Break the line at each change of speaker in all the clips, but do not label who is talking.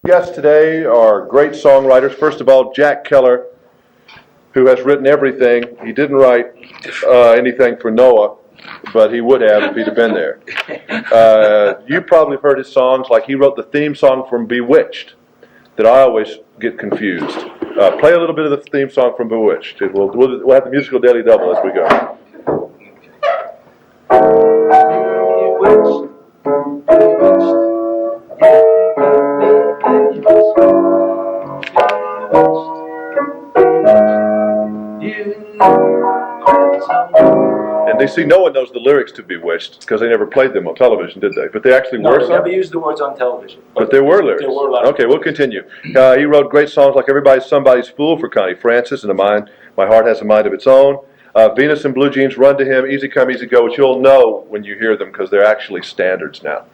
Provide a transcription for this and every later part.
Guests today are great songwriters. First of all, Jack Keller, who has written everything. He didn't write anything for Noah, but he would have if he'd have been there. You probably have heard his songs, like he wrote the theme song from Bewitched, that I always get confused. Play a little bit of the theme song from Bewitched. We'll have the musical daily double as we go. And they see no one knows the lyrics to Bewitched because they never played them on television, did they? But they actually were.
No, they never used the words on television.
But there were lyrics.
There were
okay, we'll continue. He wrote great songs like "Everybody's Somebody's Fool" for Connie Francis and My Heart Has a Mind of Its Own. Venus and Blue Jeans, Run to Him, Easy Come, Easy Go, which you'll know when you hear them because they're actually standards now.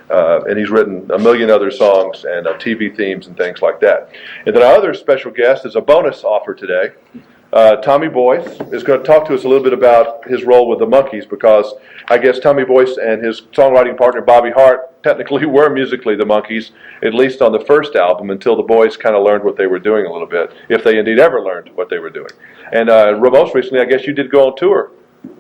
And he's written a million other songs and TV themes and things like that. And then our other special guest is a bonus offer today. Tommy Boyce is going to talk to us a little bit about his role with the Monkees, because I guess Tommy Boyce and his songwriting partner Bobby Hart technically were musically the Monkees, at least on the first album, until the boys kind of learned what they were doing a little bit, if they indeed ever learned what they were doing. And most recently, I guess you did go on tour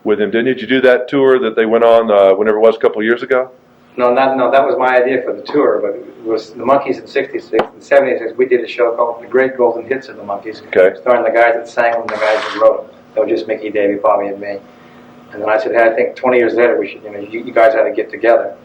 with him, didn't you? Did you do that tour that they went on whenever it was, a couple of years ago?
No, that was my idea for the tour, but it was the Monkees in '66. In '76, we did a show called The Great Golden Hits of the Monkees, starring the guys that sang them and the guys that wrote them. They were just Mickey, Davey, Bobby, and me. And then I said, hey, I think 20 years later, we should, you guys had to get together.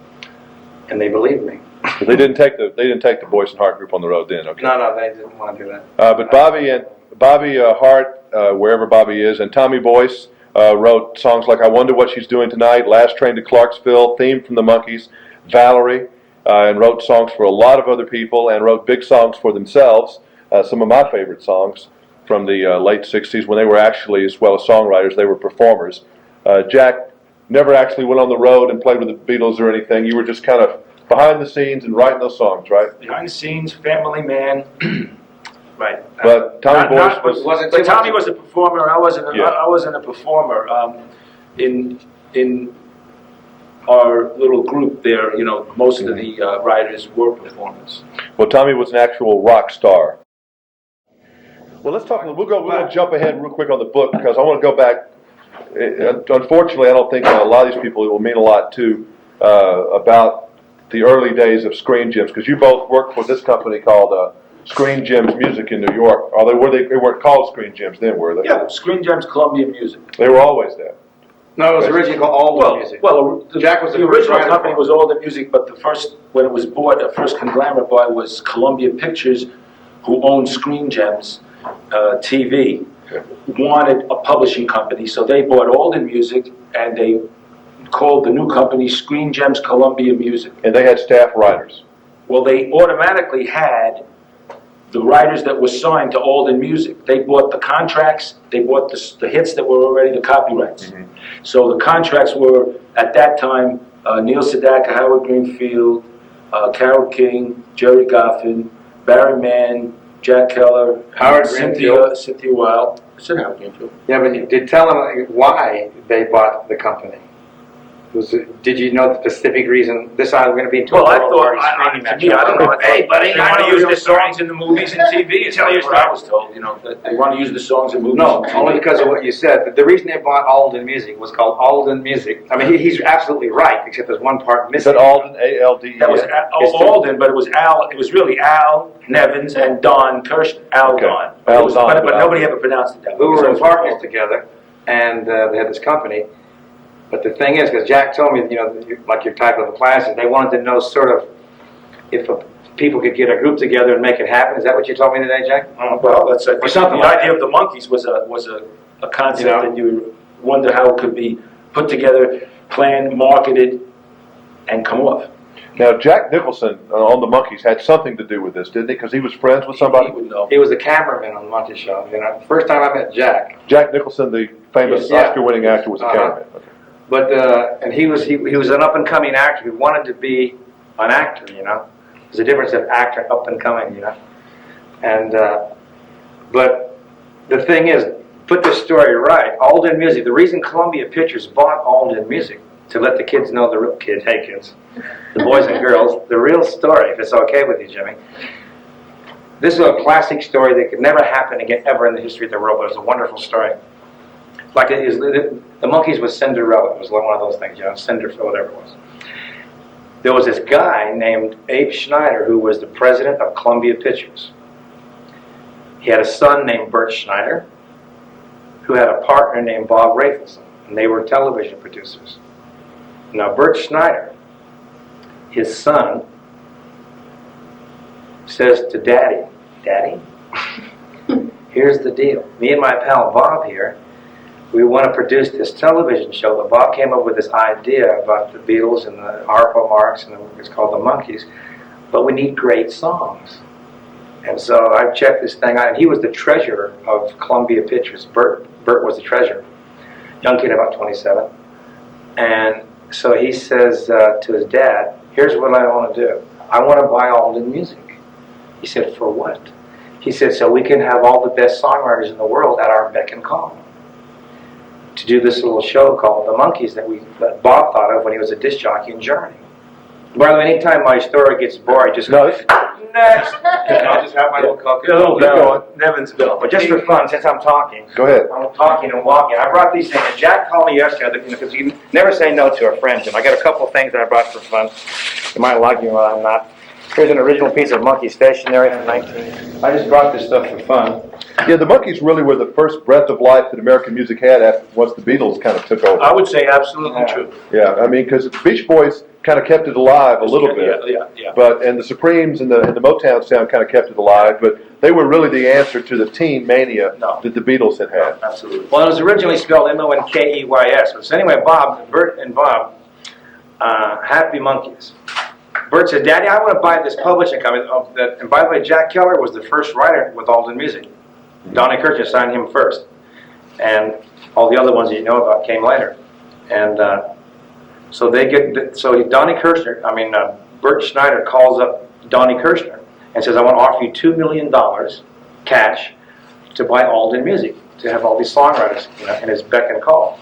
And they believed me.
But they didn't take the Boyce and Hart group on the road then, okay?
No, they didn't want to do that.
But Bobby Hart, wherever Bobby is, and Tommy Boyce wrote songs like "I Wonder What She's Doing Tonight," "Last Train to Clarksville," theme from the Monkees, "Valerie," and wrote songs for a lot of other people, and wrote big songs for themselves. Some of my favorite songs from the late '60s, when they were actually, as well as songwriters, they were performers. Jack never actually went on the road and played with the Beatles or anything. You were just kind of behind the scenes and writing those songs, right?
Behind the scenes, family man. Right.
But Tommy Boyce
Tommy was a performer. I wasn't a performer. In our little group there, most of the writers were performers.
Well, Tommy was an actual rock star. Well, let's talk. We'll jump ahead real quick on the book, because I want to go back. Unfortunately, I don't think a lot of these people, it will mean a lot to about the early days of Screen Gems, because you both worked for this company called Screen Gems Music in New York. They weren't called Screen Gems then, were they?
Yeah, Screen Gems Columbia Music.
They were always there.
No, it was originally called Alden Music.
Well,
Jack was
the original company was Alden Music, but when it was bought, the first conglomerate buy was Columbia Pictures, who owned Screen Gems TV, wanted a publishing company, so they bought Alden Music, and they called the new company Screen Gems Columbia Music.
And they had staff writers.
Well, they automatically had the writers that were signed to Alden Music. They bought the contracts, they bought the hits that were already the copyrights. Mm-hmm. So the contracts were, at that time, Neil Sedaka, Howard Greenfield, Carole King, Jerry Goffin, Barry Mann, Jack Keller, Cynthia Weil. I said Howard Greenfield.
Yeah, but you did tell them why they bought the company. Did you know the specific reason? This is going to be.
Well, I thought. I don't know. Hey, buddy, they want to use the songs in the movies and TV. It's what I was told. That they want to use the songs in movies.
No,
and TV.
only because of what you said. The reason they bought Alden Music was called Alden Music. I mean, he's absolutely right, except there's one part missing.
Is that Alden? A-L-D-E-N?
That was Alden, but it was Al. It was really Al Nevins and Don Kirshner. Don. But nobody ever pronounced it that way.
We were in partners together, and they had this company. But the thing is, because Jack told me, like your type of the classes, they wanted to know sort of if people could get a group together and make it happen. Is that what you told me today, Jack?
Well, that's the idea of the Monkees was a concept, and you wonder how it could be put together, planned, marketed, and come off.
Now, Jack Nicholson on the Monkees had something to do with this, didn't he? Because he was friends with somebody?
He would know.
He was a cameraman on the Monty Show. The first time I met Jack.
Jack Nicholson, the famous Oscar-winning actor, was a cameraman. Okay.
But and he was an up-and-coming actor. He wanted to be an actor, There's a difference of actor, up-and-coming, And but the thing is, put this story right. Alden Music. The reason Columbia Pictures bought Alden Music to let the kids know the boys and girls, the real story. If it's okay with you, Jimmy, This is a classic story that could never happen again ever in the history of the world, but it's a wonderful story. Like it is, the Monkees was Cinderella. It was one of those things, you know, Cinderella, whatever it was. There was this guy named Abe Schneider who was the president of Columbia Pictures. He had a son named Bert Schneider, who had a partner named Bob Rafelson, and they were television producers. Now, Bert Schneider, his son, says to Daddy, Daddy, here's the deal. Me and my pal Bob here, we want to produce this television show. But Bob came up with this idea about the Beatles and the Harpo Marx, and it's called the Monkees. But we need great songs. And so I checked this thing out, and he was the treasurer of Columbia Pictures. Bert was the treasurer, young kid about 27. And so he says to his dad, here's what I want to do. I want to buy Alden Music. He said, for what? He said, so we can have all the best songwriters in the world at our beck and call to do this little show called The Monkees that Bob thought of when he was a disc jockey in Germany. By the way, anytime my story gets boring, just go, next. And I'll just have my little coke.
Nevinsville.
But just for fun, since I'm talking.
Go ahead.
I'm talking and walking. I brought these things. And Jack called me yesterday, because you never say no to a friend. And I got a couple of things that I brought for fun. You might like me while I'm not. Here's an original piece of Monkee stationery from 19. I just brought this stuff for fun.
Yeah, the Monkees really were the first breath of life that American music had once the Beatles kind of took over.
I would say absolutely true.
Yeah, I mean, because the Beach Boys kind of kept it alive a little bit.
Yeah.
And the Supremes and the Motown sound kind of kept it alive, but they were really the answer to the teen mania that the Beatles had had.
Absolutely.
Well, it was originally spelled M-O-N-K-E-Y-S. So anyway, Bert and Bob, happy Monkees. Bert said, Daddy, I want to buy this publishing company. And by the way, Jack Keller was the first writer with Alden Music. Donnie Kirshner signed him first. And all the other ones that you know about came later. And so Donnie Kirshner, Bert Schneider calls up Donnie Kirshner and says, I want to offer you $2 million cash to buy Alden Music, to have all these songwriters, in his beck and call.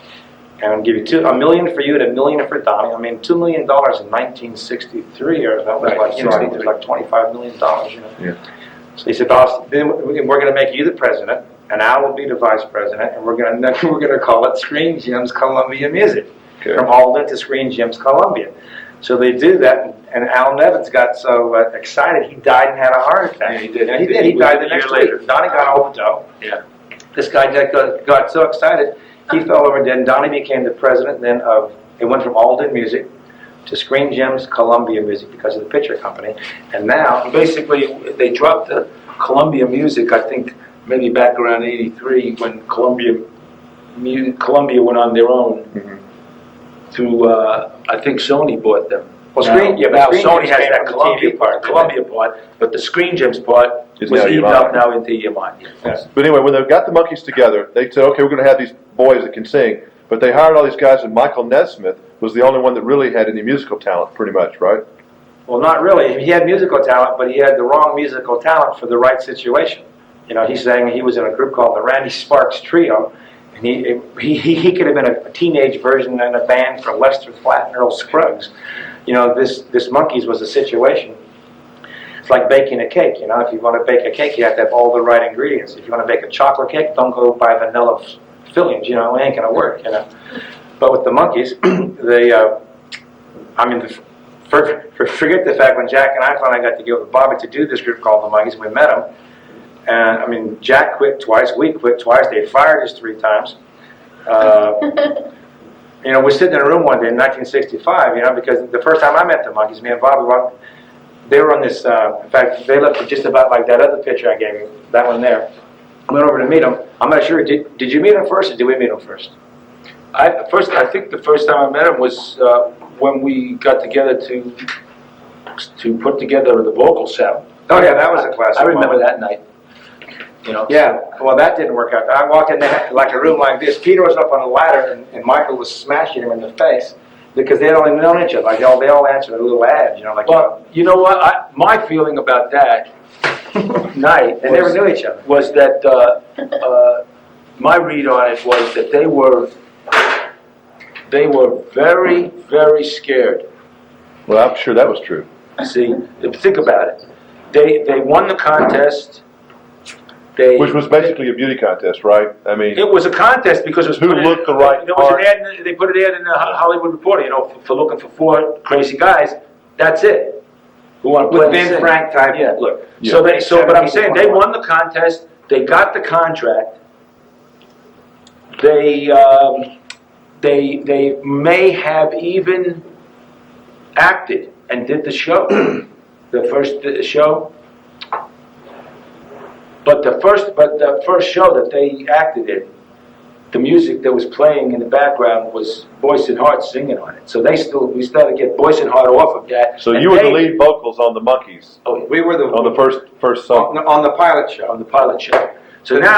And I'll give you $1 million for you and $1 million for Donnie. I mean, $2 million in 1963 or something, it was like $25 million,
Yeah.
So he said, then we're going to make you the president, and Al will be the vice president, and we're going to call it Screen Gems Columbia Music.
Okay.
From Alden to Screen Gems Columbia. So they do that, and Al Nevins got so excited, he died and had a heart attack.
Yeah, he did.
He died the next later. Donnie got all the dough.
Yeah.
This guy got so excited, he fell over dead, and Donnie became the president then it went from Alden Music to Screen Gems Columbia Music because of the picture company. And now,
Basically, they dropped the Columbia Music, I think, maybe back around '83 when Columbia went on their own.
Mm-hmm.
Through, I think Sony bought them.
Well,
now Sony
Gems
has
came
that
from the
Columbia part, but the Screen Gems part
Is
was
now
eaten
EMI.
up now into EMI.
Yes.
But anyway, when they got the Monkees together, they said, okay, we're going to have these boys that can sing. But they hired all these guys, and Michael Nesmith was the only one that really had any musical talent, pretty much, right?
Well, not really. He had musical talent, but he had the wrong musical talent for the right situation. He sang, he was in a group called the Randy Sparks Trio, and he could have been a teenage version in a band for Lester Flatt and Earl Scruggs. This Monkees was a situation. It's like baking a cake. If you want to bake a cake, you have to have all the right ingredients. If you want to bake a chocolate cake, don't go buy vanilla fillings. It ain't gonna work. But with the Monkees, forget the fact when Jack and I finally got together with Bobby to do this group called the Monkees, we met him. And Jack quit twice, we quit twice, they fired us 3 times. We're sitting in a room one day in 1965, because the first time I met the Monkees, me and Bobby, they were on this, in fact, they looked just about like that other picture I gave you, that one there. I went over to meet them. I'm not sure, did you meet them first or did we meet them first?
I think the first time I met him was when we got together to put together the vocal sound.
Oh yeah, that was a classic.
I remember
moment.
that night.
Yeah, well that didn't work out. I walked in there like a room like this. Peter was up on a ladder and Michael was smashing him in the face because they had only known each other. Like they all answered a little ad,
Well, you know what? My feeling about that night,
they never knew each other.
Was that my read on it was that they were very, very scared.
Well, I'm sure that was true.
See, think about it. They won the contest.
Which was basically a beauty contest, right? I mean,
It was a contest because it was
Who
put in-
looked the right
There was
part?
an ad. They put an ad in the Hollywood Reporter, for looking for 4 crazy guys. That's it. Who want to play
With
and
Ben
sing.
Frank type
Yeah.
look.
So but I'm saying they won the contest. They got the contract. They may have even acted and did the show, the first show. But the first show that they acted in, the music that was playing in the background was Boyce and Hart singing on it. So we still had to get Boyce and Hart off of that.
so
And
you were the
they-
lead vocals on the Monkees,
We were the
on the first song.
on the pilot show.
on the pilot show. So now,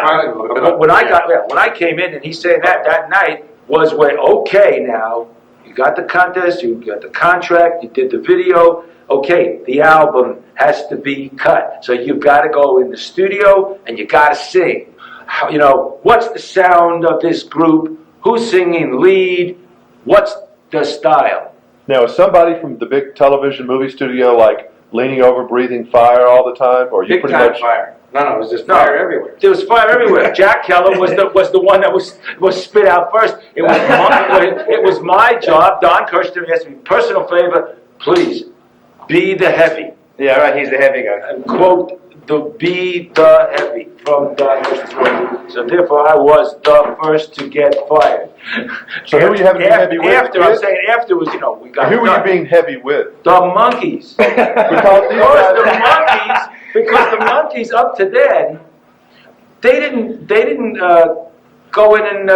when I came in and he said that night was when, okay, now, you got the contest, you got the contract, you did the video, okay, the album has to be cut. So you've got to go in the studio and you got to sing. What's the sound of this group? Who's singing lead? What's the style?
Now, is somebody from the big television movie studio like leaning over, breathing fire all the time, or you
Big
pretty
time
much?
fire. No, it was just fire everywhere.
There was fire everywhere. Jack Keller was the one that was spit out first. It was my job. Don Kirshner asked me, personal favor, please be the heavy.
Yeah, right. He's the heavy guy.
And quote be the heavy from Don Kirshner. So therefore, I was the first to get fired.
So who were you having to be heavy with?
I'm saying after was we got.
Who were you
done.
being heavy with?
The Monkees. Because the Monkees up to then, they didn't go in and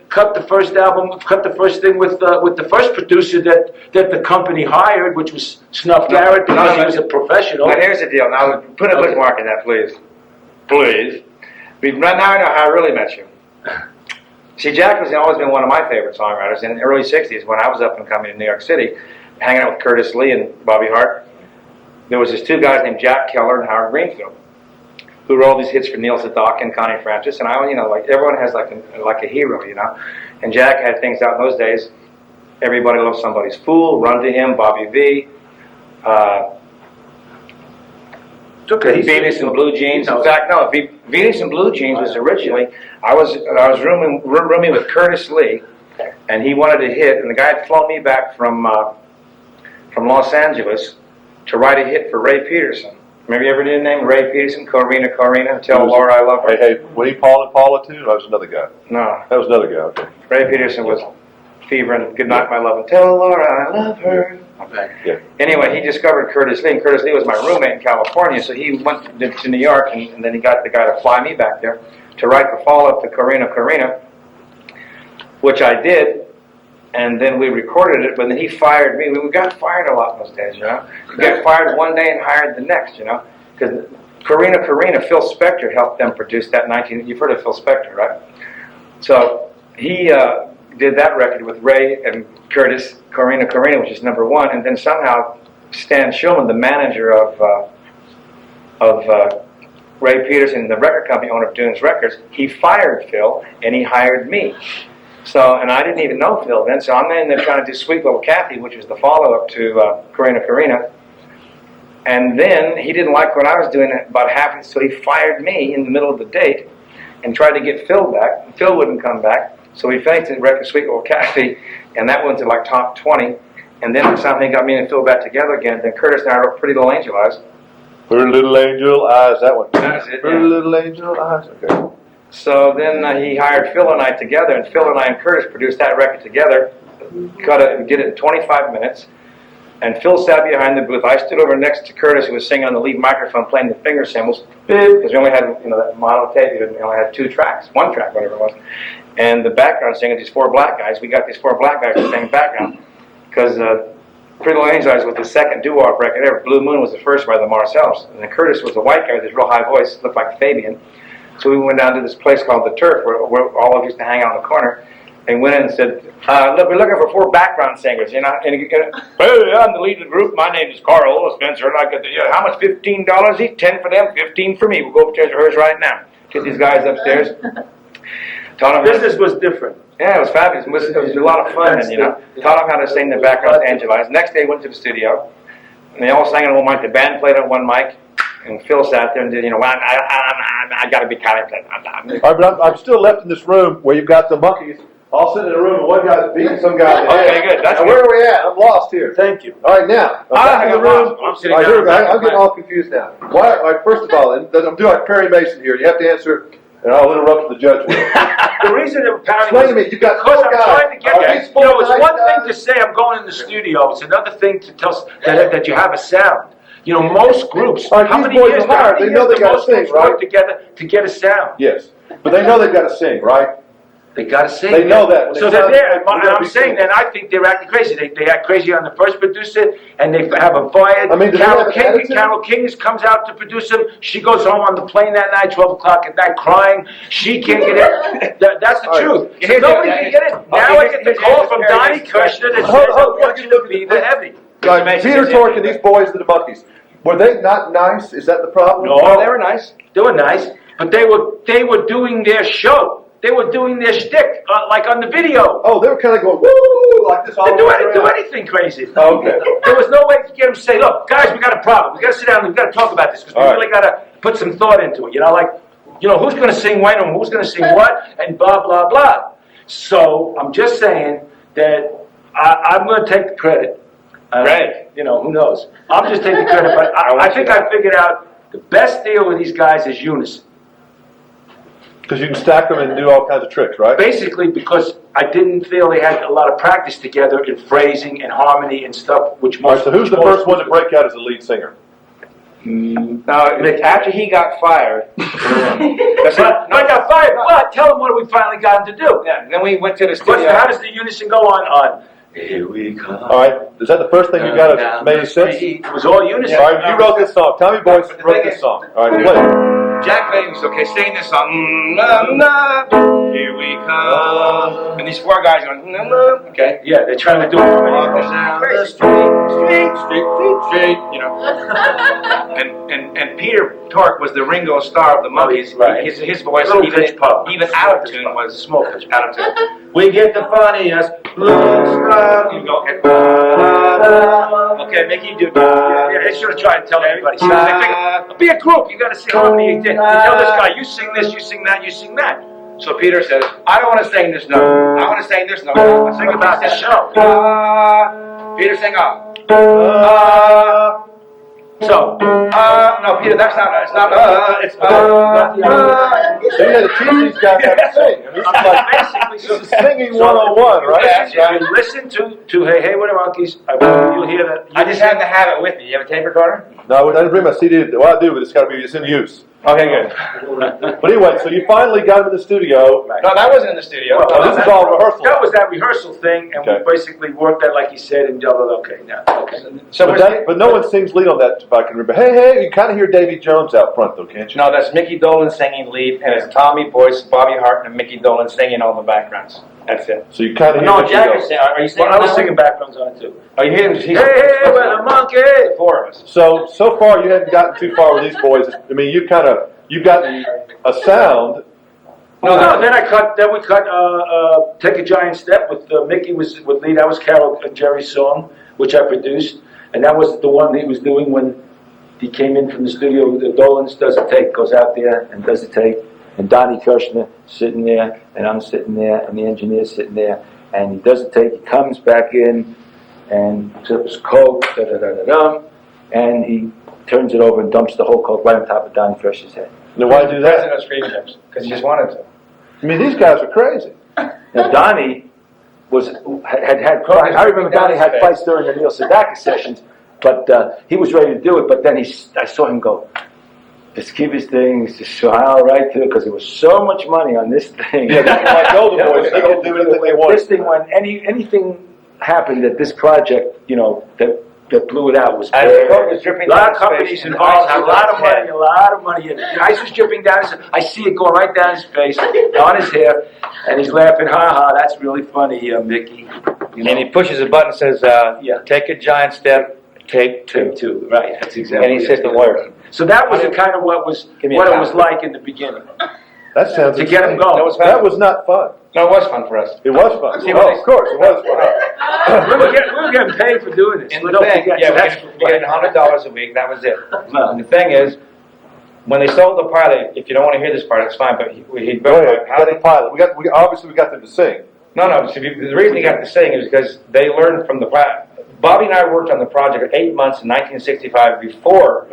cut the first album, cut the first thing with the first producer that the company hired, which was Snuff Garrett, because he was a professional.
Now here's the deal. Now put a bookmark in that, please. Please. Right now I know how I really met you. See, Jack has always been one of my favorite songwriters. In the early '60s, when I was up and coming in New York City, hanging out with Curtis Lee and Bobby Hart, there was these 2 guys named Jack Keller and Howard Greenfield, who wrote all these hits for Neil Sedaka and Connie Francis. And like everyone has like a hero, And Jack had things out in those days. Everybody Loves Somebody's Fool, Run to Him, Bobby V.
It's okay.
Venus and Blue Jeans. In fact, no, Venus and Blue Jeans was originally, I was rooming with Curtis Lee, and he wanted a hit, and the guy had flown me back from Los Angeles to write a hit for Ray Peterson. Remember you ever did the name Ray Peterson? Corina, Tell Laura I Love Her.
Hey, were he Paul and Paula too? That was another guy.
No,
That was another guy. Okay.
Ray Peterson was Fever and Good Night My Love and Tell Laura I Love Her.
Okay.
Yeah.
Anyway, he discovered Curtis Lee, and Curtis Lee was my roommate in California, so he went to New York, and then he got the guy to fly me back there to write the follow-up to Corina, which I did, and then we recorded it, but then he fired me. We got fired a lot in those days, We got fired one day and hired the next, because Corina, Phil Spector helped them produce that you've heard of Phil Spector, right? So he did that record with Ray and Curtis, Corina, which is #1, and then somehow Stan Shulman, the manager of Ray Peterson, the record company owner of Dunes Records, he fired Phil and he hired me. So, and I didn't even know Phil then, so I'm in there trying to do Sweet Little Kathy, which was the follow-up to Corina. And then he didn't like what I was doing about half, so he fired me in the middle of the date and tried to get Phil back. Phil wouldn't come back, so we finished the record Sweet Little Kathy, and that went to like top 20. And then something got me and Phil back together again. Then Curtis and I wrote Pretty Little Angel Eyes.
Pretty Little Angel Eyes, that one.
That's it,
Pretty
yeah.
Little Angel Eyes, okay.
So then he hired Phil and I together, and Phil and I and Curtis produced that record together, did it in 25 minutes, and Phil sat behind the booth. I stood over next to Curtis, who was singing on the lead microphone, playing the finger cymbals, because we only had, that mono tape, we only had 2 tracks, 1 track, whatever it was. And the background singer, these 4 black guys, we got these 4 black guys to sing background, because Pretty Little Angel Eyes was the second doo-wop record ever. Blue Moon was the first by the Marcells, and then Curtis was a white guy with this real high voice, looked like Fabian. So we went down to this place called The Turf, where all of us used to hang out on the corner, and went in and said, look, we're looking for 4 background singers, And hey, I'm the lead of the group. My name is Carl Spencer, and I got how much? $15 each? 10 for them, 15 for me. We'll go upstairs to hers right now. Get these guys upstairs.
Business was different.
Yeah, it was fabulous. It was a lot of fun, and taught them how to sing the background Angel Eyes. Next day, went to the studio, and they all sang on one mic. The band played on one mic, And Phil sat there and did, well, I got to be talented.
All right, but I'm still left in this room where you've got the Monkees all sitting in a room and one guy's beating some guy in the head.
Okay, good. That's
now, where are we at? I'm lost here.
Thank you.
All right, now, I'm back in the room.
I'm sitting
All right, here we go.
down.
I'm getting all confused now. Why? All right, first of all, and I'm doing like Perry Mason here. You have to answer, and I'll interrupt the judge with it.
The reason that apparently
Explain to me. You've got
because
four
I'm
guys.
trying to get
Are
there.
these four
It's
nice
one thing
guys?
to say I'm going in the studio. It's another thing to tell that you have a sound. Most groups.
All right,
How
these
many
boys
years?
are hard.
How many
They know
years
they
do
gotta
most
sing,
groups
right?
work together to get a sound?
Yes, but they know they've got to sing, right?
They gotta sing.
They know that. When
So
they
they're
sound-
there, and
they gotta
I'm
be
saying
singing.
that I think they're acting crazy. They act crazy on the first producer, and they have them fired.
I mean, do they have an attitude?
Carol King comes out to produce them. She goes home on the plane that night, 12 o'clock at night, crying. She can't get in. That's the
All right.
truth. So
Here's
nobody
the-
can get in.
okay,
Now I
here's-
get the
here's
call
the
from
Perry
Donnie
Mason
Kirshner that says,
Hold
I
on,
want you to be the heavy.
All right, Peter Tork and these boys to the Monkees. Were they not nice? Is that the problem?
No.
Oh, they were nice.
They were nice, but they were doing their show. They were doing their shtick, like on the video.
Oh, they were kind of going, woo, like this all
They
the
do,
way
do
around.
anything crazy.
Oh, okay.
There was no way to get them to say, look, guys, we got a problem. We got to sit down and we got to talk about this because we
All right.
really got to put some thought into it. Who's going to sing when and who's going to sing what and blah, blah, blah. So I'm just saying that I'm going to take the credit.
Right.
Who knows? I'm just taking the credit, but I think I figured out the best deal with these guys is unison.
Because you can stack them and do all kinds of tricks, right?
Basically, because I didn't feel they had a lot of practice together in phrasing and harmony and stuff, which
All right,
most.
so who's the first one to break out as the lead singer?
Now, after he got fired,
I got fired, but tell them what we finally got him to do.
yeah, then we went to the
But
studio.
how does the unison go on? Here we come.
All right, is that the first thing you got as made sense?
It was all unison.
All right, you wrote this song. Tommy Boyce
But the
wrote
thing
this
is-
song. All right, play it.
Jack Clayton was okay, sing this song. Here we come. And these four guys going, okay.
Yeah, they're trying to do it.
Walking down the street, and Peter Tork was the Ringo Starr of the Monkees.
Right.
His voice,
Little pitch pop.
even out of tune was
Small pitch
out of tune.
We get the funniest looks from.
You go, okay, Mickey, do.
Yeah, they should have tried to tell everybody. So they think, be a group. You got to sing harmony. You tell this guy, you sing this, you sing that, you sing that.
So Peter says, I don't want to sing this note. I want to sing this note.
Sing about the show.
Peter, sing up.
So,
No, Peter, that's not, it's not, it's,
So you had to teach these guys how to sing. I mean, this is like
basically,
this is singing 101, right?
Yeah.
If you listen to Hey with the Monkees, you'll hear that.
I just happen to have it with me. You have a tape recorder?
No, I didn't bring my CD. Well, I do, but it's got to be, it's in use.
Okay, good.
But anyway, so you finally got him in the studio.
No, that wasn't in the studio.
Oh, this is all rehearsal.
That was that rehearsal thing, and
Okay.
we basically worked that like he said and doubled. Okay, now. Okay.
So
But no one sings lead on that, if I can remember. Hey, hey, you kind of hear Davy Jones out front, though, can't you?
No, that's Mickey Dolenz singing lead, and it's Tommy Boyce, Bobby Hart, and Mickey Dolenz singing all the backgrounds. That's it.
So you kind of hear
No,
Mickey
Jack
Dolenz.
is singing. Are you singing?
Well, I was singing backgrounds on it too.
Are you hearing?
Hey, with the monkey.
Four of us.
So far you hadn't gotten too far with these boys. I mean, you've gotten a sound.
No, then we cut Take a Giant Step with Mickey was with lead. That was Carol and Jerry's song, which I produced, and that was the one he was doing when he came in from the studio. The Dolenz does a take, goes out there and does a take, and Donnie Kirshner sitting there, and I'm sitting there, and the engineer's sitting there, and he does a take. He comes back in, and sips coke, and he turns it over and dumps the whole coke right on top of Donnie Kirshner's head.
Now, why do that?
President of Scream Tips, because he just wanted to.
I mean, these guys are crazy.
Now Donnie had I remember Donnie had fights during the Neil Sedaka sessions, but he was ready to do it. But then I saw him go, just keep his things, just smile right through, because there was so much money on this thing.
Yeah, they're like older boys. They can do anything they want.
This thing, when anything happened at this project, that blew it out was
As the coke was
a
dripping
lot
down
of
his
companies
face, and
involved,
ice
a
was
lot
on
of
his
money, a lot of money. And the ice was dripping down. I see it going right down his face, on his hair, and he's laughing. Ha ha! That's really funny, Mickey.
And he pushes a button and says,
Yeah.
take a giant step, take two.
Take two, right? That's exactly.
And he says
it.
the word.
So that was the kind of what
Give me a
it
towel.
was like in the beginning
That sounds
to get him
insane.
going.
That was not fun.
No, it was fun for us.
It was fun.
See,
Oh, of course, it was fun.
we were getting paid for doing this.
And
We
the
don't
thing,
forget.
yeah,
So that's
we get $100 a week, that was it.
No.
And the thing is, when they sold the pilot, if you don't want to hear this part, it's fine, but he
Go ahead. How the pilot? Obviously we got them to sing.
No. So the reason he got to sing is because they learned from the pilot. Bobby and I worked on the project for 8 months in 1965 before.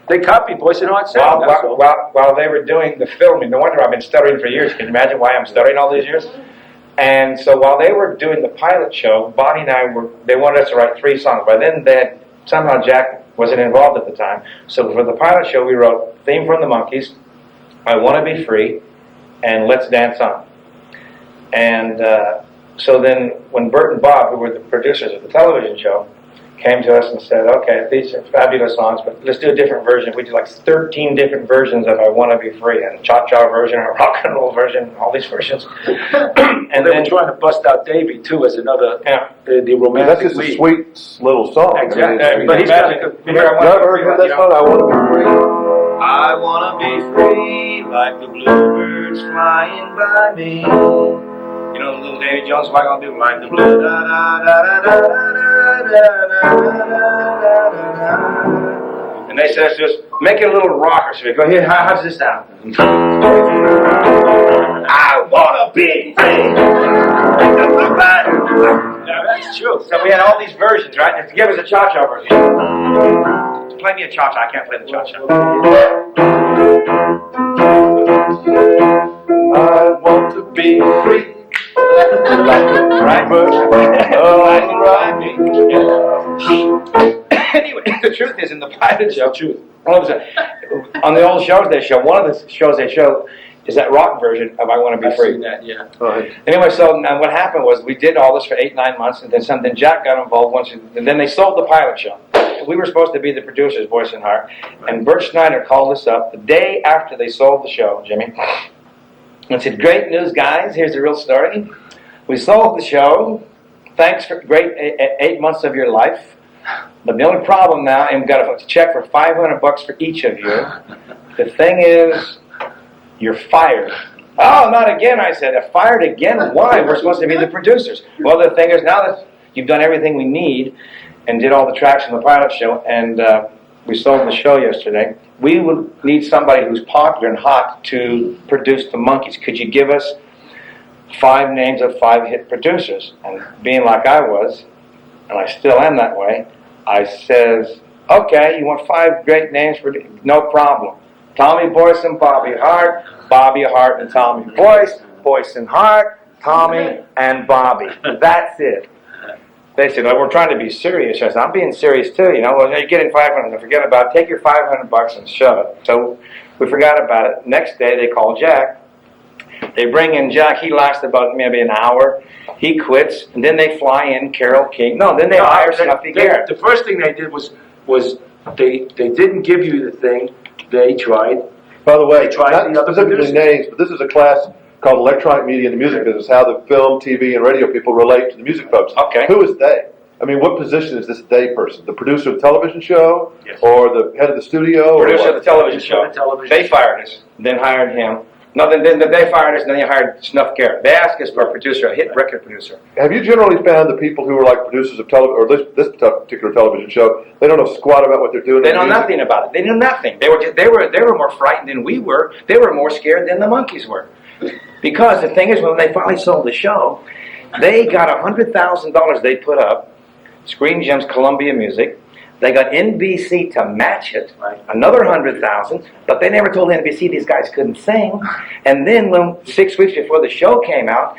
They copied Boyce and Hart sound.
While they were doing the filming. No wonder I've been stuttering for years. Can you imagine why I'm stuttering all these years? And so while they were doing the pilot show, Bobby and I they wanted us to write 3 songs. By then, somehow Jack wasn't involved at the time. So for the pilot show, we wrote Theme from the Monkees, I Want to Be Free, and Let's Dance On. And so then when Bert and Bob, who were the producers of the television show, came to us and said, okay, these are fabulous songs, but let's do a different version. We did like 13 different versions of I Want to Be Free, and a cha-cha version, a rock and roll version, all these versions.
And they were trying to bust out Davy, too, as another, the romantic
That's just
lead.
a sweet little song.
Exactly. But he's got a
You ever heard that song, I Want to Be Free?
I wanna be free like the bluebirds flying by me. You know the little Davy Jones, what I gonna do? Like the blue da da da da da da da da da.
And they said to us, make it a little rocker. So we go, here, how's this sound? I wanna be free.
Yeah, that's true.
So we had all these versions, right? And to give us a cha-cha version. Play me a cha-cha. I can't play the cha-cha.
I want to be free.
Right?
Right.
Anyway, the truth is, in the pilot show, on the old shows they show, one of the shows they show is that rock version of I Want to Be Free.
That, yeah.
Anyway, so now what happened was we did all this for 8-9 months, and then Jack got involved and then they sold the pilot show. We were supposed to be the producers, Boyce and Hart, and Bert Schneider called us up the day after they sold the show, Jimmy, and said, great news, guys, here's the real story. We sold the show, thanks for great 8 months of your life, but the only problem now, and we've got a check for $500 for each of you. The thing is, you're fired. Oh, not again, I said. Fired again? Why? We're supposed to be the producers. Well, the thing is, now that you've done everything we need and did all the tracks on the pilot show, and we sold the show yesterday, we would need somebody who's popular and hot to produce the Monkees. Could you give us 5 names of 5 hit producers? And being like I was, and I still am that way, I says, okay, you want 5 great names? No problem. Tommy Boyce and Bobby Hart, Bobby Hart and Tommy Boyce, Boyce and Hart, Tommy and Bobby. That's it. They said, well, we're trying to be serious. I said, I'm being serious too, you know. Well, you're getting 500, forget about it. Take your $500 and shove it. So we forgot about it. Next day they call Jack. They bring in Jack. He lasts about maybe an hour. He quits, and then they fly in Carole King. No, then they hire Snuffy Garrett.
The first thing they did was they didn't give you the thing. They tried.
By the way,
They tried
not
the other
specifically
producers.
names, but this is a class called Electronic Media in the Music Business, how the film, TV, and radio people relate to the music folks.
Okay.
Who is they? I mean, what position is this they person? The producer of the television show?
Yes.
Or the head of the studio? or
Producer
what?
of the television show.
The television
They fired us, then hired him. No, then they fired us, and then they hired Snuff Garrett. They asked us for a producer, a hit record producer.
Have you generally found the people who are like producers of television, or this particular television show, they don't know squat about what they're doing?
They
in
know
music?
nothing about it. They knew nothing. They were more frightened than we were. They were more scared than the Monkees were. Because the thing is, when they finally sold the show, they got $100,000 they put up, Screen Gems, Columbia Music. They got NBC to match it, another $100,000, but they never told NBC these guys couldn't sing. And then when 6 weeks before the show came out,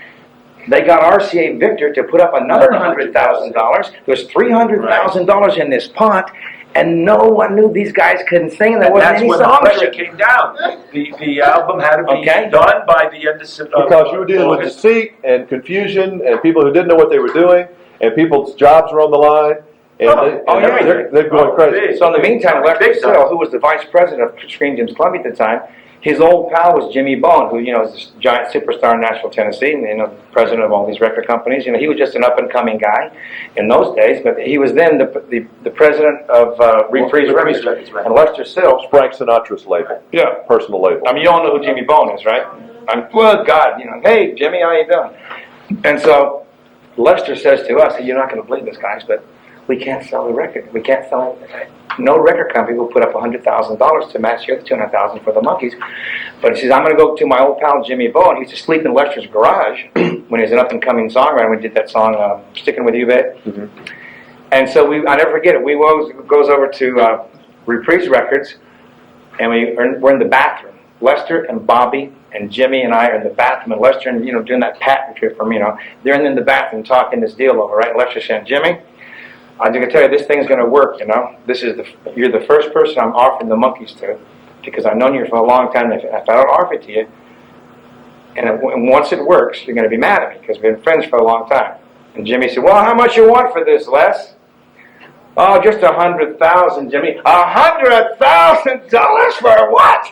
they got RCA Victor to put up another $100,000. There's $300,000 in this pot, and no one knew these guys couldn't sing, and there wasn't
That's
any
when the
songs.
pressure came down. The album had to be
Okay.
done by the end of September.
Because you were dealing with deceit and confusion and people who didn't know what they were doing, and people's jobs were on the line. And they're going crazy.
So in the meantime, Lester Sill, who was the vice president of Screen Gems Columbia at the time, his old pal was Jimmy Bone, who, you know, is this giant superstar in Nashville, Tennessee, and, you know, president of all these record companies. You know, he was just an up-and-coming guy in those days, but he was then the president of Reprise Records.
Right.
And Lester Sill,
Frank Sinatra's label,
yeah,
personal label.
I mean, you all know who Jimmy Bone is, right? Well, God, you know, hey, Jimmy, how you doing? And so Lester says to us, you're not going to believe this, guys, but we can't sell the record. We can't sell it. No record company will put up $100,000 to match the other $200,000 for the Monkees. But he says, I'm going to go to my old pal Jimmy Bowe, and he used to sleep in Lester's garage when he was an up-and-coming songwriter. We did that song, Sticking With You, Babe. Mm-hmm. And so I never forget it. We goes over to Reprise Records, and we're in the bathroom. Lester and Bobby and Jimmy and I are in the bathroom, and Lester, and doing that patent trip from, they're in the bathroom talking this deal over, right? And Lester saying, Jimmy, I'm going to tell you, this thing's going to work, This is you're the first person I'm offering the Monkees to, because I've known you for a long time, and if I don't offer it to you, and once it works, you're going to be mad at me, because we've been friends for a long time. And Jimmy said, well, how much you want for this, Les? Oh, just $100,000, Jimmy. $100,000 for what?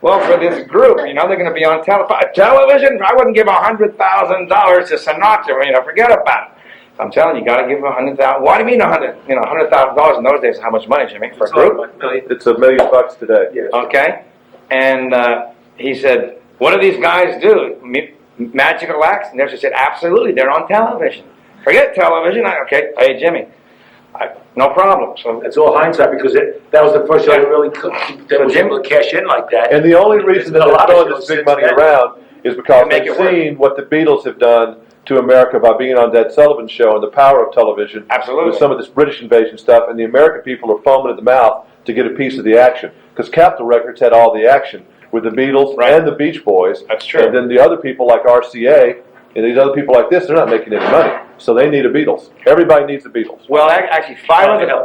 Well, for this group, they're going to be on television. I wouldn't give $100,000 to Sinatra. Forget about it. I'm telling you, got to give them $100,000. What do you mean $100,000 in those days? How much money, Jimmy, for a group?
It's $1 million today.
Yes.
Okay, and he said, "What do these guys do? Magical acts?" And they said, "Absolutely, they're on television. Forget television." Okay, hey Jimmy. No problem. So
it's all hindsight, because that was the first show that really was able to cash in like that.
And the only reason that they're throwing this big money around is because they've seen what the Beatles have done to America by being on Ed Sullivan's show and the power of television.
Absolutely.
With some of this British invasion stuff, and the American people are foaming at the mouth to get a piece of the action. Because Capitol Records had all the action with the Beatles and the Beach Boys.
That's true.
And then the other people like RCA and these other people like this, they're not making any money. So they need a Beatles. Everybody needs the Beatles.
Well, actually,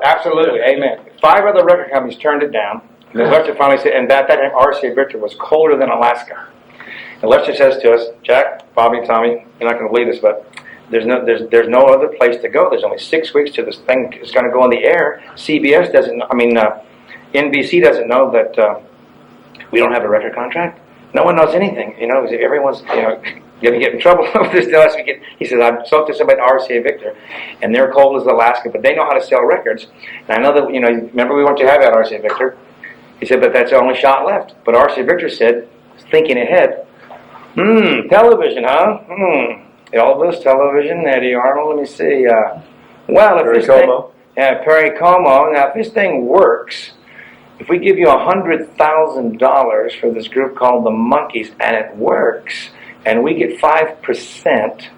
absolutely, amen. 5 other record companies turned it down. And then Lester finally said, and that time RCA Victor was colder than Alaska. And Lester says to us, Jack, Bobby, Tommy, you're not going to believe this, but there's no other place to go. There's only 6 weeks till this thing is going to go on the air. CBS doesn't, NBC doesn't know that we don't have a record contract. No one knows anything, everyone's, going to get in trouble with this deal. He says, I've talked to somebody at RCA Victor, and they're cold as Alaska, but they know how to sell records. And I know that, remember we went to have at RCA Victor? He said, but that's the only shot left. But RCA Victor said, thinking ahead, television, huh? Elvis, television, Eddie Arnold, let me see. Well, if this thing, Perry Como. Now, if this thing works, if we give you $100,000 for this group called the Monkees, and it works, and we get 5%,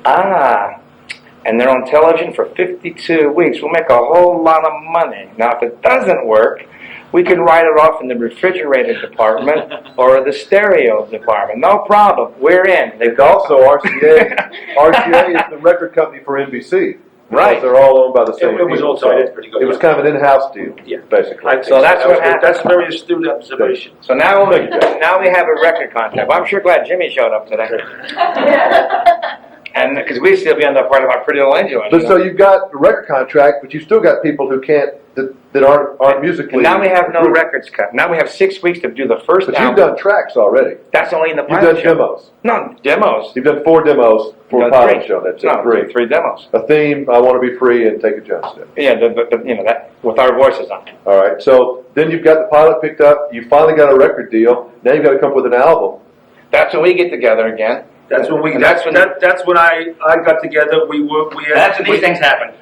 and they're on television for 52 weeks, we'll make a whole lot of money. Now, if it doesn't work, we can write it off in the refrigerator department or the stereo department. No problem. We're in.
They've also RCA. RCA is the record company for NBC.
Right.
They're all owned by the same
It was
people,
also pretty good.
It was kind of an in-house deal, basically.
So that's what happened.
That's a very astute observation.
So now we have a record contract. Well, I'm sure glad Jimmy showed up today. And because we'd still be on that part of our Pretty Little Angel.
But so you've got a record contract, but you've still got people who can't, that aren't musically.
And now we have no records cut. Now we have 6 weeks to do the first
But
album.
you've done tracks already.
That's only in the
You've
pilot
done
show.
demos.
No, demos.
You've done 4 demos for a pilot show. That's it. 3.
3 demos.
A theme, I Want to Be Free, and Take a Jump Step.
Yeah, that with our voices on it.
All right. So then you've got the pilot picked up. You finally got a record deal. Now you've got to come up with an album.
That's when we get together again.
That's when I got together.
That's when these things happen.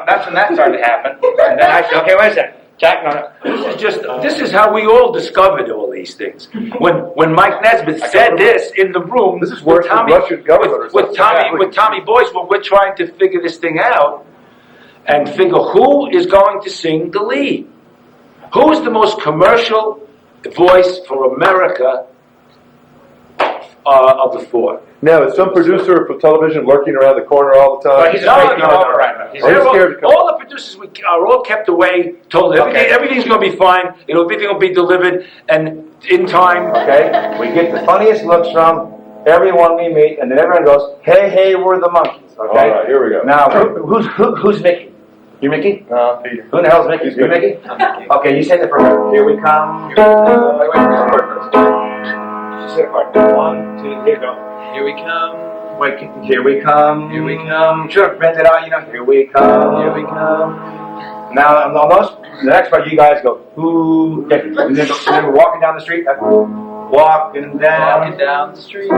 That's when that started to happen. And then I said, okay, wait a second. Jack, no.
This is how we all discovered all these things. When Mike Nesbitt said this in the room,
This is worse than Russian government or
with
something.
Tommy Boyce, when we're trying to figure this thing out and figure who is going to sing the lead. Who is the most commercial voice for America of the 4?
Now, is some producer for television lurking around the corner all the time?
He's
No.
right now.
Scared to come.
All the producers are all kept away, told everything's going to be fine, everything will be delivered, and in time.
Okay? We get the funniest looks from everyone we meet, and then everyone goes, hey, hey, we're the Monkees. Okay?
All right, here we go.
Now, who's Mickey? You Mickey?
No, Peter.
Who the hell's Mickey? You Mickey? Okay, you say the first one. Here we come. Wait, this part first. You say the part. 1, 2, here we go.
Here we come.
Wait, here we come.
Here we come.
Should have bent it out, Here we come.
Here we come.
Now, on those, the next part, you guys go, ooh. Okay. And then we're walking down the street. Walking down
Walking down the street.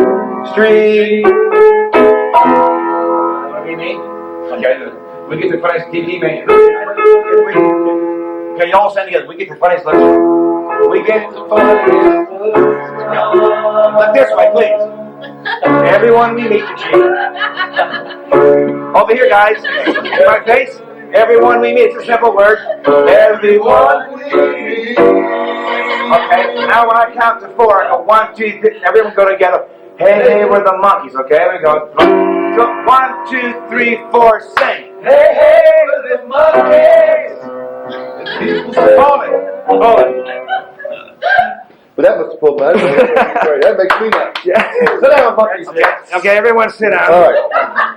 street.
TV? Okay, we get the funniest TV man. Okay, y'all stand together. We get the funniest looks. We get the funniest looks. Look this way, please. Everyone we meet, over here, guys. In my face. Everyone we meet. It's a simple word. Everyone we meet. Okay, now when I count to 4, I go 1, 2, 3. Everyone go together. Hey, hey, we're the Monkees. Okay, we go. 1, 2, 3, 4, sing. Hey, hey, we're the Monkees. Hold it. Hold it.
But that must have pulled my that makes me nuts.
Yeah.
Sit down, Monkees.
Okay, everyone sit down.
All right.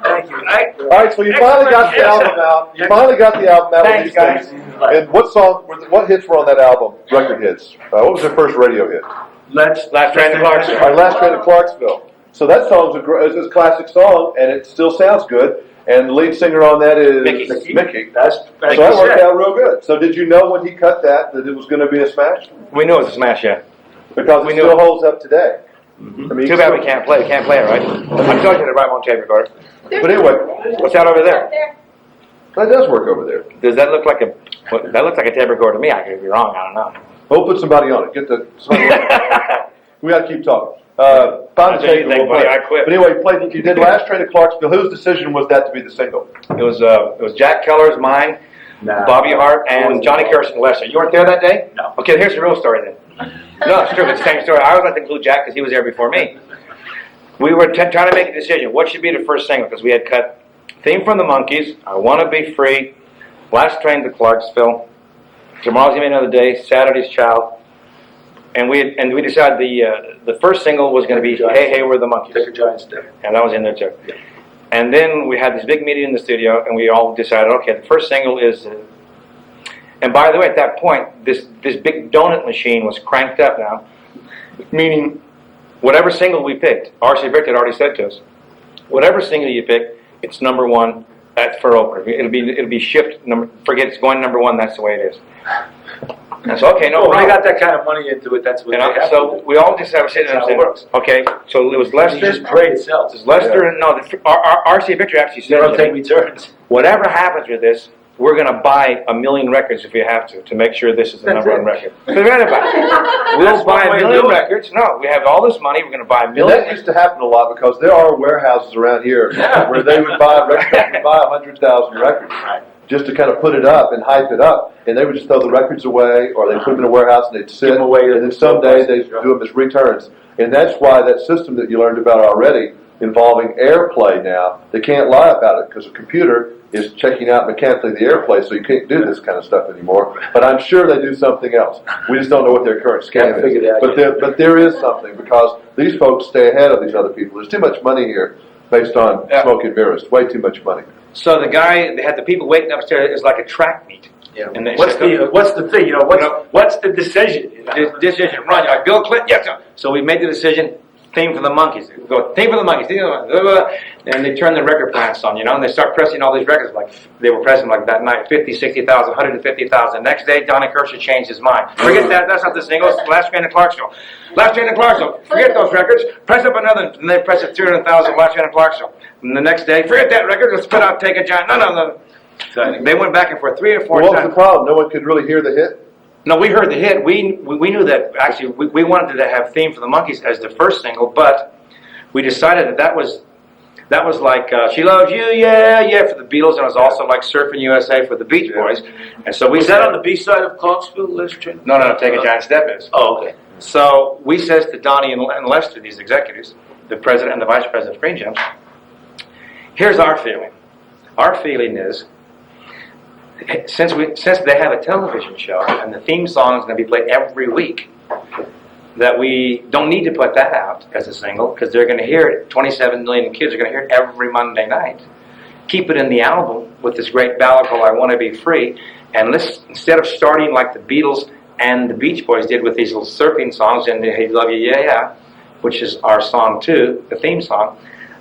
Thank you.
All right, so you finally got the album out. You finally got the album out.
Thanks, guys.
And what hits were on that album? Record hits. What was their first radio hit?
Last Train to Clarksville.
Our Last Train to Clarksville. So that song's a classic song, and it still sounds good. And the lead singer on that is Mickey. So that worked out real good. So did you know when he cut that it was going to be a smash?
We knew it was a smash, yeah.
Because it still holds up today.
I mean, too bad we can't play. We can't play it, right? I'm telling you to write on tape recorder.
But anyway,
what's that over there?
That does work over there.
Does that look like a? That looks like a tape recorder to me. I could be wrong. I don't know.
We'll put somebody on it. We got to keep talking. Find the tape. We'll play.
I quit.
But anyway, you did Last Train to Clarksville. Whose decision was that to be the single?
It was Jack Keller's, mine, Bobby Hart, and Johnny Kirshner and Lester. You weren't there that day?
No.
Okay, here's the real story then. No, it's true. It's the same story. I was going to include Jack because he was there before me. We were trying to make a decision. What should be the first single? Because we had cut Theme from the Monkees, I Want to Be Free, Last Train to Clarksville, Tomorrow's Gonna Be Another Day, Saturday's Child, and we decided the first single was going to be Hey Hey We're the Monkees.
Take a giant step.
And that was in there too. Yeah. And then we had this big meeting in the studio, and we all decided, okay, the first single is. And by the way, at that point, this big donut machine was cranked up now, meaning whatever single we picked, R.C. Victor had already said to us, whatever single you pick, it's number 1 for Oprah. It'll be shipped. Forget it's going number 1. That's the way it is. And so okay, no.
When they got that kind of money into it, that's what they have
so
to do.
we all decided. We're sitting there and
That's how it
saying, okay, so it was Lester.
You just pray it sells.
It was Lester and no, R.C. Victor actually said,
They'll take me turns.
whatever happens with this, we're going to buy 1 million records if we have to make sure this is the number 1 record. Forget about it. We'll buy 1 million records. No, we have all this money. We're going to buy 1 million.
That used to happen a lot because there are warehouses around here where they would buy 100,000 records just to kind of put it up and hype it up, and they would just throw the records away, or they'd put them in a warehouse and they'd sit, and then someday they'd do them as returns. And that's why that system that you learned about already, involving airplay now, they can't lie about it because a computer is checking out mechanically the airplay, so you can't do this kind of stuff anymore. But I'm sure they do something else. We just don't know what their current scam is. But there is something, because these folks stay ahead of these other people. There's too much money here based on smoke and mirrors. Way too much money.
So they had the people waiting upstairs. It's like a track meet.
Yeah.
And
what's the thing? You know, what's the decision?
Decision. Run. Like Bill Clinton. Yes. Sir. So we made the decision. Theme for the Monkees. We go, theme for the Monkees. And they turn the record plants on, and they start pressing all these records. Like they were pressing like that night, 50, 60,000, 150,000. Next day, Donny Kirshner changed his mind. Forget that. That's not the single. It's Last Train to Clarksville. Last Train to Clarksville. Forget those records. Press up another. And they press it 300,000. Last Train to Clarksville. And the next day, forget that record. Let's put out Take a Giant. No. So they went back and forth 3 or 4 times.
What was the problem? No one could really hear the hit?
No, we heard the hit. We knew that actually we wanted to have Theme for the Monkees as the first single, but we decided that was like She Loves You, yeah, for the Beatles, and it was also like Surfing USA for the Beach Boys. And so we
that on the B side of Clarksville, Lester?
No, Take a Giant Step is.
Oh, okay.
So we says to Donnie and Lester, these executives, the president and the vice president of Green Gems, here's our feeling. Our feeling is, since they have a television show and the theme song is going to be played every week, that we don't need to put that out as a single because they're going to hear it. 27 million kids are going to hear it every Monday night. Keep it in the album with this great ballad called I Want to Be Free, and let's, instead of starting like the Beatles and the Beach Boys did with these little surfing songs and Hey Love You Yeah, which is our song too, the theme song,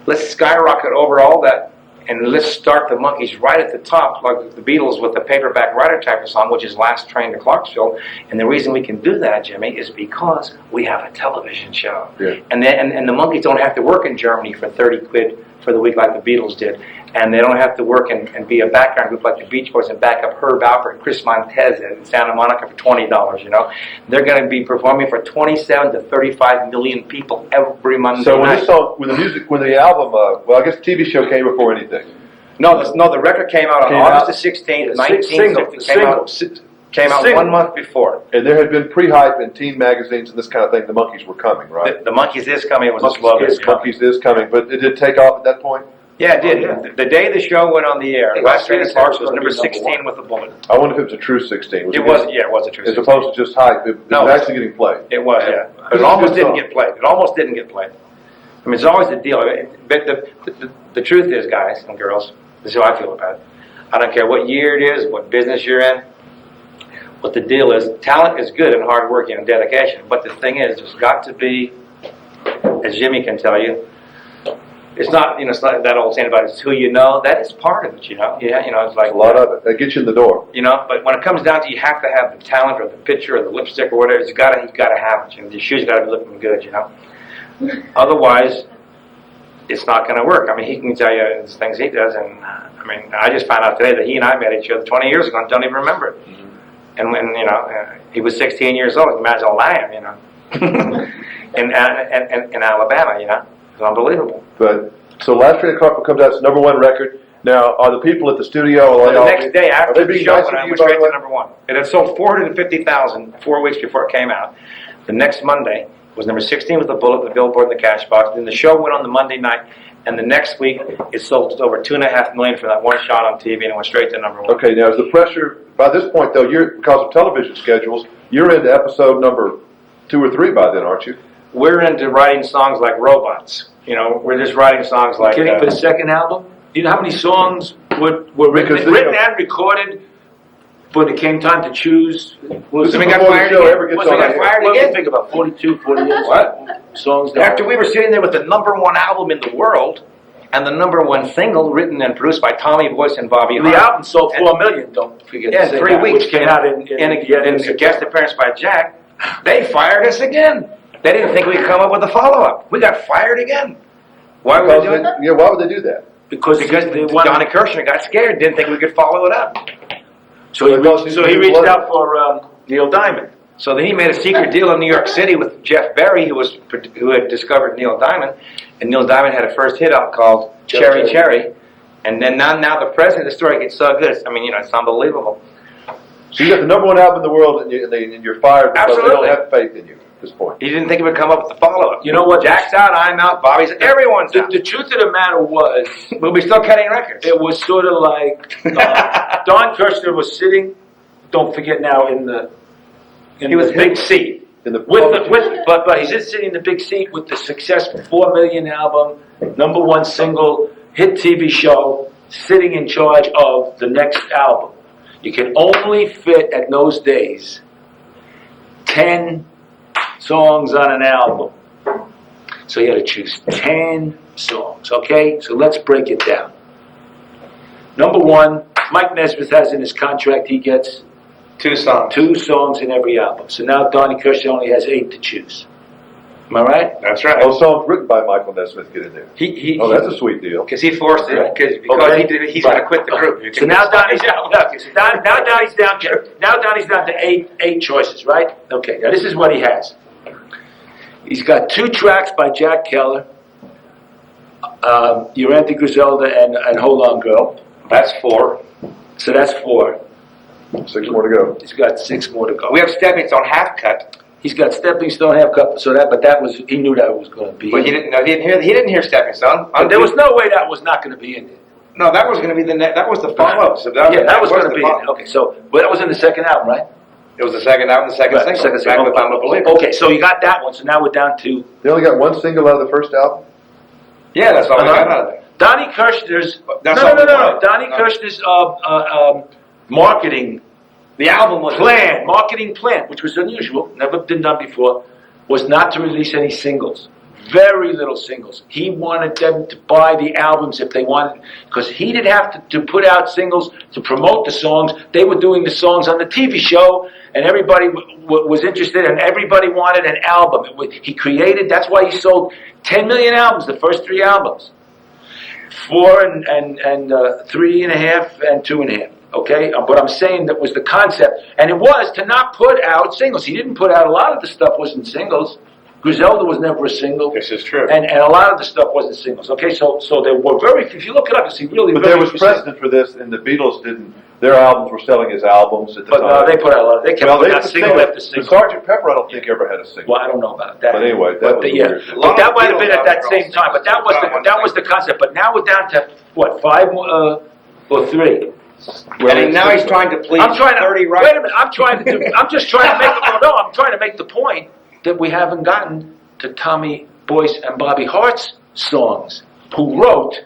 let's skyrocket over all that. And let's start the Monkees right at the top, like the Beatles with the paperback writer type of song, which is Last Train to Clarksville. And the reason we can do that, Jimmy, is because we have a television show.
Yeah.
And the Monkees don't have to work in Germany for 30 quid
for the week like the Beatles did. And they don't have to work and be a background group like the Beach Boys and back up Herb Alpert and Chris Montez in Santa Monica for $20, you know. They're going to be performing for 27 to 35 million people every Monday
So when
night.
this song, when the album, well, I guess the TV show came before anything.
No, the record came out on August the 16th,
Single.
1960. Came out 1 month before.
And there had been pre-hype in teen magazines and this kind of thing. The Monkees were coming, right?
The Monkees is coming. It was a slogan.
Monkees is coming, but it did take off at that point.
Yeah, it did.
Yeah.
The day the show went on the air, Last Train to Clarksville was number 16 with a bullet.
I wonder if it was a true 16.
It was a true 16.
As opposed to just hype. It
No.
was actually getting played.
It was, yeah. But it almost didn't get played. It almost didn't get played. I mean, it's always the deal. But the truth is, guys and girls, this is how I feel about it. I don't care what year it is, what business you're in. What the deal is, talent is good and hard working and dedication. But the thing is, there's got to be, as Jimmy can tell you, it's not, it's not that old saying about it's who you know. That is part of it, you know. Yeah, it's like
A lot of it. That gets you in the door.
But when it comes down to you have to have the talent or the picture or the lipstick or whatever, you've got to have it. Your shoes got to be looking good, you know. Otherwise, it's not going to work. I mean, he can tell you the things he does, and I mean, I just found out today that he and I met each other 20 years ago and don't even remember it. Mm-hmm. And when he was 16 years old, imagine how old I am, in Alabama, it's unbelievable.
But so Last Train to Clarksville comes out. It's the #1 record. Now, are the people at the studio?
Well, the next day after the show,
nice
when I
you,
went straight to #1. It had sold 450,000 4 weeks before it came out. The next Monday was number 16 with the bullet, the Billboard, and the cash box. Then the show went on the Monday night, and the next week it sold over 2.5 million for that one shot on TV, and it went straight to #1.
Okay, now is the pressure by this point though? Because of television schedules, you're into episode number 2 or 3 by then, aren't you?
We're into writing songs like robots. We're just writing songs like.
Kidding for the second album? Do you know how many songs were written and recorded? But it came time to choose.
Was
we got fired again?
What do you think about 42, 48 songs?
After we were sitting there with the #1 album in the world and the #1 single written and produced by Tommy Boyce and Bobby Hart.
The album sold 4 million, don't forget to say
3
that,
weeks.
which came out in
a guest appearance by Jack. They fired us again. They didn't think we'd come up with a follow-up. We got fired again. Why were they doing that?
Yeah, why would they do that?
Because they wanted.
Don Kirshner got scared, didn't think we could follow it up.
So he reached out for Neil Diamond.
So then he made a secret deal in New York City with Jeff Berry, who had discovered Neil Diamond, and Neil Diamond had a first hit out called Cherry Cherry, and then now the present of the story gets so good. I mean, it's unbelievable.
So you got the #1 album in the world, and you're fired because they don't have faith in you at this point.
He didn't think he would come up with the follow-up.
You know what?
Jack's out, I'm out, Bobby's out, everyone's out.
The truth of the matter was,
But we're still cutting records.
it was sort of like Don Kirshner was sitting. Don't forget now in the big seat. But he's just sitting in the big seat with the successful 4 million album, #1 single, hit TV show, sitting in charge of the next album. You can only fit at those days 10 songs on an album. So you had to choose 10 songs, okay? So let's break it down. #1, Mike Nesmith has in his contract, he gets
2 songs.
2 songs in every album. So now Donnie Kirshner only has 8 to choose. Am I right?
That's right.
Oh, songs written by Michael Nesmith get in there. Oh, that's a sweet deal.
Because he forced it, because he's going to quit the group.
So now Donnie's down. Now Donnie's down. Now Donnie's down to eight choices, right? Okay. Now this is what he has. He's got 2 tracks by Jack Keller, Your Auntie Griselda and Hold On Girl.
That's 4.
So that's 4.
6 more to go.
He's got 6 more to go.
We have Stepping Stone half cut.
He's got Stepping Stone half cut. So he knew that was going to be.
But he didn't hear Stepping Stone.
There was no way that was not going to be in there.
No, that was going to be that was the follow-up. So
that was going to be in there. Okay, but that was in the second album, right?
It was the second album, the second single. Back with I'm a Believer.
Okay, so you got that one. So now we're down to.
They only got 1 single out of the first album?
Yeah, that's all we got out of there.
Donnie Kirshner's.
No.
Donnie Kirshner's marketing.
The album was
marketing plan, which was unusual, never been done before, was not to release any singles. Very little singles. He wanted them to buy the albums if they wanted, because he didn't have to put out singles to promote the songs. They were doing the songs on the TV show, and everybody was interested, and everybody wanted an album. He created, that's why he sold 10 million albums, the first 3 albums. 4 and 3.5 and 2.5. Okay, but I'm saying that was the concept, and it was to not put out singles. He didn't put out a lot of the stuff wasn't singles. Griselda was never a single.
This is true.
And a lot of the stuff wasn't singles. Okay, so there were very. If you look it up, you see really.
But
very
there was
specific.
precedent for this, and the Beatles didn't. Their albums were selling as albums at the
But
time.
no, they put out a lot. They kept putting out
put
single after
The
single.
Sgt. Pepper, I don't think ever had a single.
Well, I don't know about that.
But anyway, that was a
yeah,
weird thing.
but that might have been at that same time. But that was the concept. But now we're down to what 5 or 3.
And now he's trying to please
I'm trying to
30
wait a minute. I'm just trying to make. I'm trying to make the point that we haven't gotten to Tommy Boyce and Bobby Hart's songs, who wrote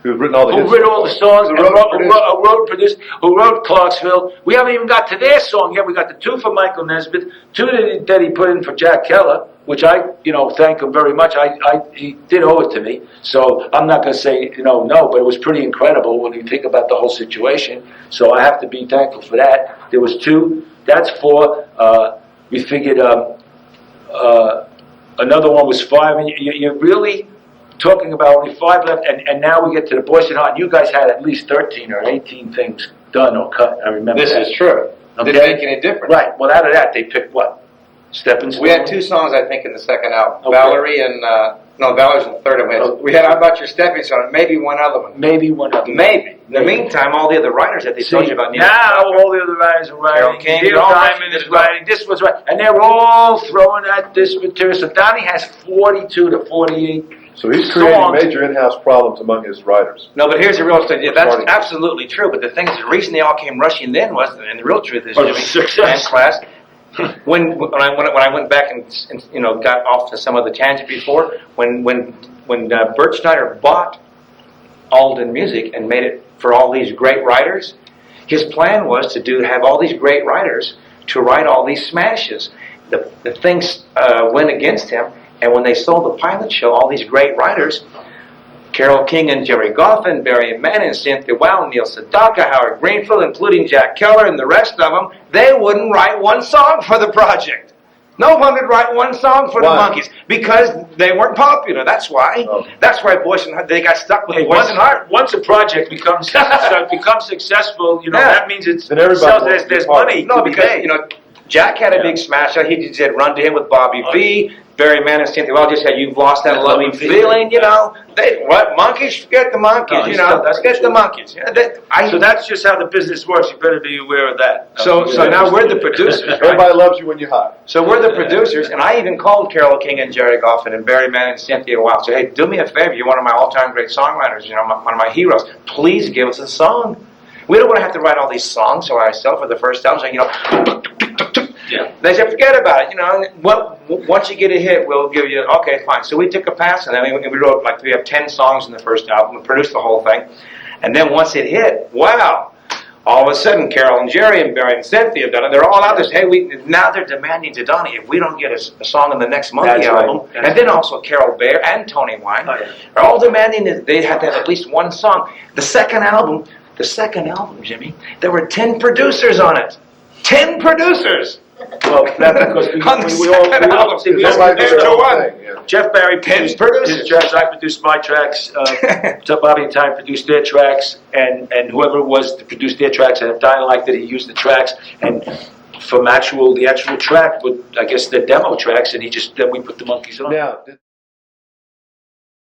Who've written all the hits.
the songs,
Who
and
wrote, produced.
who wrote Clarksville. We haven't even got to their song yet. We got the 2 for Michael Nesbitt, 2 that he put in for Jack Keller, which I, thank him very much. He did owe it to me, so I'm not going to say, no, but it was pretty incredible when you think about the whole situation. So I have to be thankful for that. There was 2. That's 4. We figured another one was 5, and you're really talking about only 5 left, and now we get to the Boyce and Hart. You guys had at least 13 or 18 things done or cut. I remember
This
that.
is true.
Okay.
Didn't make any difference.
Right. Well, out of that, they picked what? Stepping Stone?
We had 2 songs, I think, in the second album.
Okay.
Valerie and, no, Valerie's in the third one. We had How About Your Stepping Stone, maybe one other one.
Maybe one of them.
Maybe. In the meantime, all the other writers that they told you about.
Now all the other writers are writing.
Carole King,
Neil
all
Diamond
them
is writing. This was right, and they're all throwing at this material. So Donnie has 42 to 48.
So he's creating
songs.
major in-house problems among his writers.
No, but here's the real thing. Yeah, that's
Starting.
absolutely true. But the thing is, the reason they all came rushing then was, and the real truth is,
Was
Jimmy,
success.
and class, when I went back and got off to some of the tangent before, when Bert Schneider bought Alden Music and made it for all these great writers, his plan was to have all these great writers to write all these smashes. The things went against him, and when they sold the pilot show, all these great writers, Carole King and Jerry Goffin, Barry Mann, Cynthia Weil, Neil Sedaka, Howard Greenfield, including Jack Keller and the rest of them, they wouldn't write one song for the project. No one would write one song for the
Why?
Monkees because they weren't popular. That's why.
Oh.
That's why Boyce and Hart, they got stuck with
Hey,
Boyce and Hart.
once a project becomes successful,
Yeah.
that means it's
Then everybody
sells,
wants to be
there's
part of
money.
it.
No,
to be
because
made.
Jack had a big smash. He did Run to Him with Bobby V. Barry Mann and Cynthia Well just said You've Lost That Loving Feeling. Monkees? Forget the Monkees.
No, he's still- that's
Forget the Monkees.
So that's just how the business works. You better be aware of that.
So now we're the producers. Right?
Everybody loves you when you hire.
So we're the producers, and I even called Carole King and Jerry Goffin and Barry Mann and Cynthia Weil. So hey, do me a favor. You're one of my all-time great songwriters. One of my heroes. Please give us a song. We don't want to have to write all these songs for ourselves for the first album. So
Yeah.
they said, forget about it. Once you get a hit, we'll give you. Okay, fine. So we took a pass, and then we wrote we have 10 songs in the first album. We produced the whole thing, and then once it hit, wow! All of a sudden, Carol and Jerry and Barry and Cynthia have done it. They're all out there. Hey, now they're demanding to Donnie if we don't get a song in the next Monkee
That's right.
album,
That's
and then also Carol Bayer and Tony Wine
Oh, yeah.
are all demanding that they have to have at least one song. The second album, Jimmy, there were 10 producers on it. 10 producers.
Well, that's because
On the
we all
second album.
see, we
Just
all
like
Everybody
there's
does
no
their
one.
own thing, yeah.
Jeff Barry
10
produced
producers.
his tracks. I produced my tracks. Bobby and Ty produced their tracks, and whoever it was to produce their tracks. And if Dinah liked it, he used the tracks. And from the actual track, with I guess the demo tracks, and then we put the Monkees on.
Now,